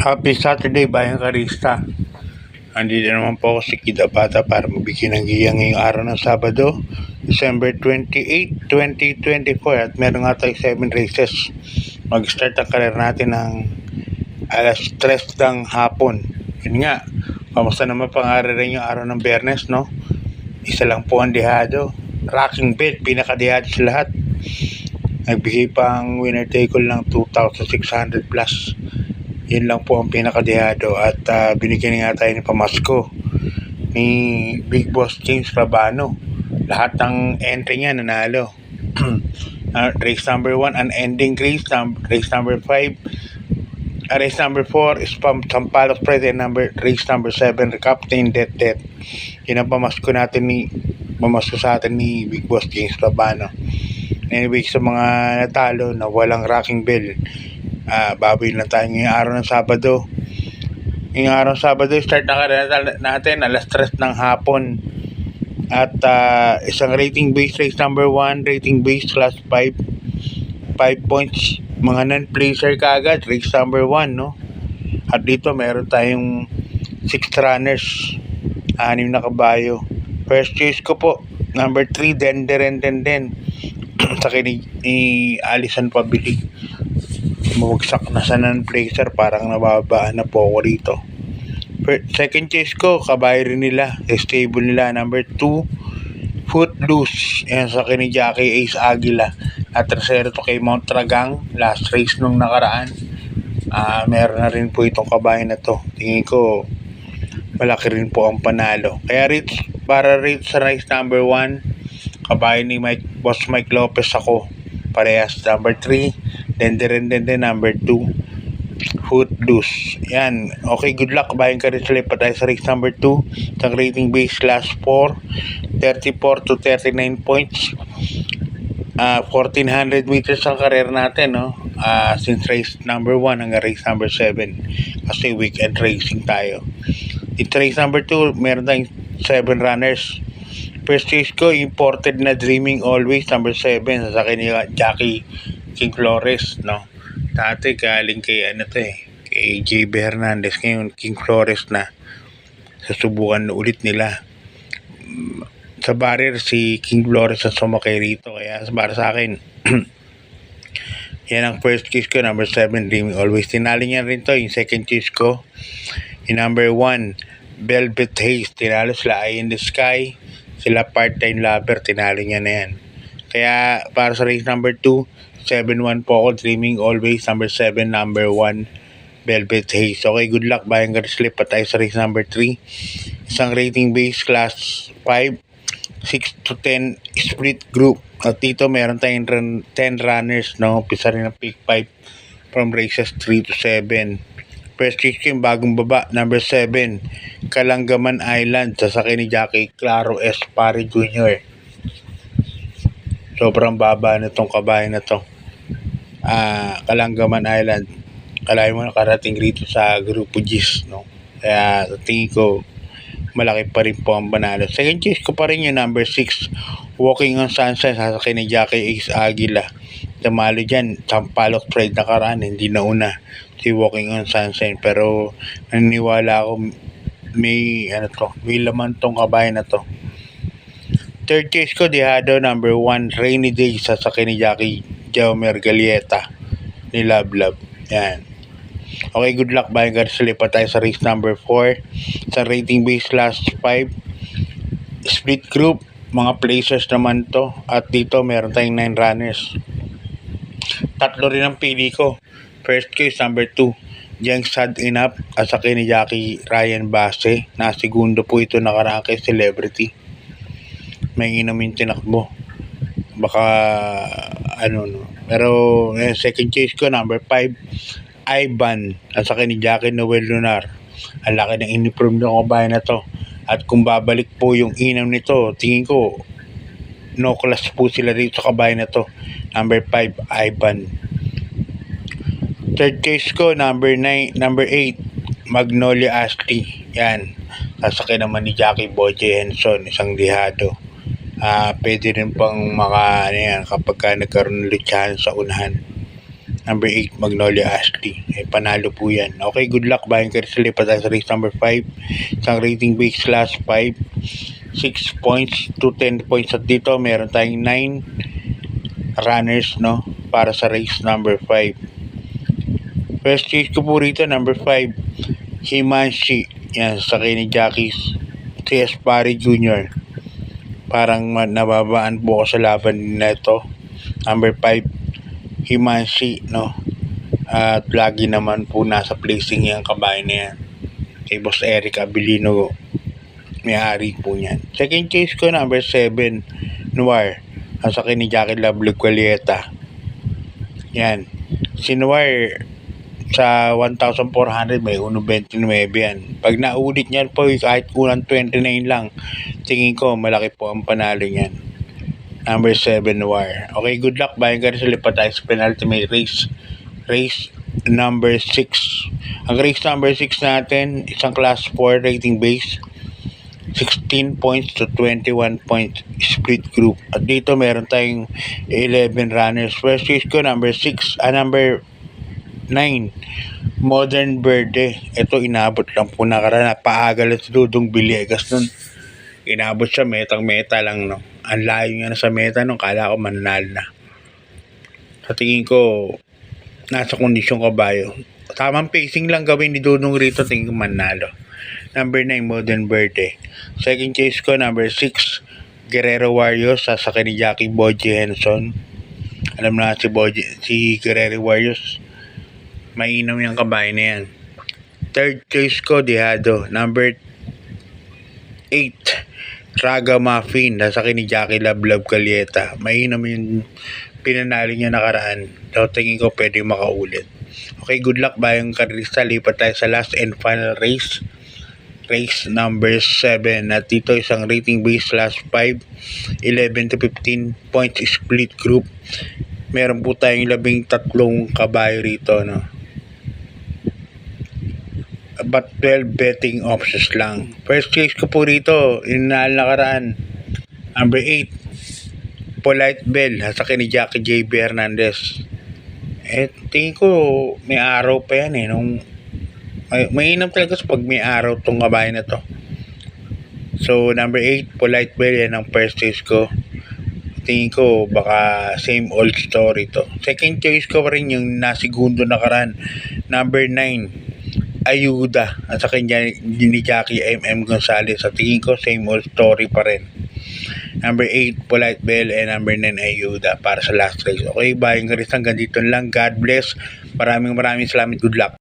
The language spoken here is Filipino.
Happy Saturday, Bayang Karista. Andito naman po ako si Kida Bata para mabigyan ng giyang ngayong araw ng Sabado, December 28, 2024. At meron nga tayo 7 races. Mag-start ang karir natin ng alas 3 ng hapon. Yun nga, kamusta naman pang-ararin yung araw ng Biyernes, no? Isa lang po ang dehado. Rocking Bell, pinaka-dehado sa lahat. Nagbigay pa ang winner take all ng 2,600 plus. Yun lang po ang pinakadehado at binigyan nga tayo ng pamasko ni Big Boss James Rabano. Lahat ng entry niya nanalo. Race number 1 unending race, race number 5, race number 4 is Sampaloc Pride, and race number 7 Captain Det. Yun ang pamasko sa atin ni Big Boss James Rabano. Anyway, sa mga natalo na walang rocking bell, baboy lang tayo ngayong araw ng Sabado. Ngayong araw ng Sabado, start na natin alas 3 ng hapon. At isang rating base race number 1, rating base class 5 points, mga non-placer kaagad, race number 1, no? At dito meron tayong 6 runners, 6 na kabayo. First choice ko po, number 3, Den. Sa ni Alison Pabilig. Bumagsak na sa non-placer, parang nababaan na po ako rito. Second choice ko, kabayo rin nila, stable nila, number 2, Footloose. Yan sa ni Jackie Ace Aguila. At tercero to kay Mount Tragang, last race nung nakaraan. Meron na rin po itong kabayo na to. Tingin ko malaki rin po ang panalo. Kaya para sa race number 1, kabayo ni Boss Mike Lopez ako. Parehas number 3, Den, number 2, Footloose. Yan. Okay, good luck. Bayan ka rin sila pa tayo sa race number 2. Isang rating base class 4, 34 to 39 points. 1,400 meters ang karir natin, no? Since race number 1 hanggang race number 7. Kasi weekend racing tayo. Ito race number 2, meron tayong 7 runners. First choice ko, imported na Dreaming Always, number 7, sa akin ni Jackie King Flores, no? Dati galing kay kay JB Hernandez, ngayon King Flores na. Susubukan ulit nila. Sa barrier si King Flores ang sumakay rito, kaya para sa akin yan ang first choice ko, number 7, Dreaming Always. Tinali niya rin to. Yung second choice ko, yung number 1, Velvet Haze. Tinalo sila Eye in the Sky, sila Part-Time Lover, tinalo niya na yan. Kaya para sa race number 2, 7-1 po ako, Dreaming Always, number 7, number 1, Velvet Haze. Okay, good luck, Bayang Slip pa tayo sa race number 3. Isang rating base class 5, 6 to 10 split group. At dito meron tayong 10 runners, no? Pisa rin ng pick 5 from races 3 to 7. First choice ko yung bagong baba, number 7, Kalanggaman Island, sasakay ni Jackie Claro S. Pari Jr. Sobrang baba na itong kabayo na to. Kalanggaman Island, kalahin mo nakarating rito sa Grupo Gis, no? Kaya sa tingin ko malaki pa rin po ang panalo. Second choice ko pa rin yung number 6, Walking on Sunshine, sasakay ni Jackie Ace Aguila. Tamalo dyan, Sampaloc Pride nakaraan, hindi nauna si Walking on Sunshine, pero naniniwala ako may laman tong kabayo na to. Third choice ko, dehado, number 1, Rainy Day, sasakay ni Jackie Jaumer Galieta ni Love. Yan. Okay, good luck, Bayang Garcia. Pa tayo sa race number 4. Sa rating base class 5, split group, mga placers naman to. At dito meron tayong 9 runners. 3 rin ang pili ko. First choice, number 2, Young Sad Enough, asakay ni Jackie Ryan Base. Segundo po ito nakaraan kay Celebrity. May inumin tinakbo. Baka no. Pero second choice ko, number 5, Ivan, asakay ni Jackie Noel Lunar. Ang laki ng in-improve ng kabayo na to. At kung babalik po yung inaw nito, tingin ko no class po sila dito sa kabayo na to. Number 5, Ivan. Third case ko, number 8, Magnolia Ashley. Yan, sasakay naman ni Jackie Boche Henson, isang dehado. Pwede rin pang kapag nagkaroon ng lutsyahan sa unahan. Number 8, Magnolia Ashley. Panalo po yan. Okay, good luck. Bayan ka rin sa lipat tayo sa race number 5. Isang rating base class 5. 6 points to 10 points. At dito, meron tayong 9 runners, no? Para sa race number 5. First chase ko po rito, number 5. Himanshi. Yan, sa ni Jackies. CS Pari Jr. Parang nababaan po ako sa laban nito. Number 5. Himanshi, no? At lagi naman po nasa placing yung kabayan na yan. Kay Boss Eric Abilino, may-ari po niyan. Second chase ko, number 7, Noir. Ang sa ni Jackie Lovely Cualieta. Yan. Si Noir, sa 1,400 may 1.29 yan. Pag naulit niyan po, kahit unang 29 lang, tingin ko malaki po ang panalo niyan. Number 7, Noir. Okay, good luck. Bayan ka rin sa lipat tayo sa penultimate race. Race number 6. Ang race number 6 natin, isang class 4 rating base. 16 points to 21 points split group. At dito meron tayong 11 runners. First race ko, number 9. Modern Verde. Ito inabot lang po nakaraan. Paaga lang si Dudong Villegas nun. Inabot siya meta lang, no? Ang layo niya na sa meta nung kala ko mananalo na. Sa tingin ko, nasa kondisyon kabayo. Tamang pacing lang gawin ni Dudong rito, tingin ko mananalo. Number 9, Modern Verde. Second chase ko, number 6, Guerrero Warriors, sasakay ni Jackie Boji Henson. Alam na si Guerrero Warriors, mainam yung kabayo na yan. Third chase ko, Dehado. Number 8, Raga Muffin, sasakay ni Jackie Love Cualieta. Mainam yung pinanalo niya nakaraan. So tingin ko pwede makaulit. Okay, good luck Bayang Karista. Lipat tayo sa last and final race. Race number 7. At dito isang rating base class 5. 11 to 15 points split group. Meron po tayong 13 kabayo rito, no? But 12 betting options lang. First chase ko po rito, nakaraan. Number 8, Polite Bell, sa ni Jackie JB Hernandez. Tingin ko may araw pa yan nung mainam talaga sa pag may araw tong kabayan na to. So number 8, Polite Bell, yan ang first chase ko. Tingin ko baka same old story to. Second choice ko pa rin yung nasigundo nakaraan. Number 9, Ayuda, at sa kanya ni Jackie MM Gonzalez. Sa tingin ko same old story pa rin. Number 8, Polite Bell, and number 9, Ayuda para sa last race. Okay, Bayang Karista, hanggang dito lang. God bless. Maraming salamat. Good luck.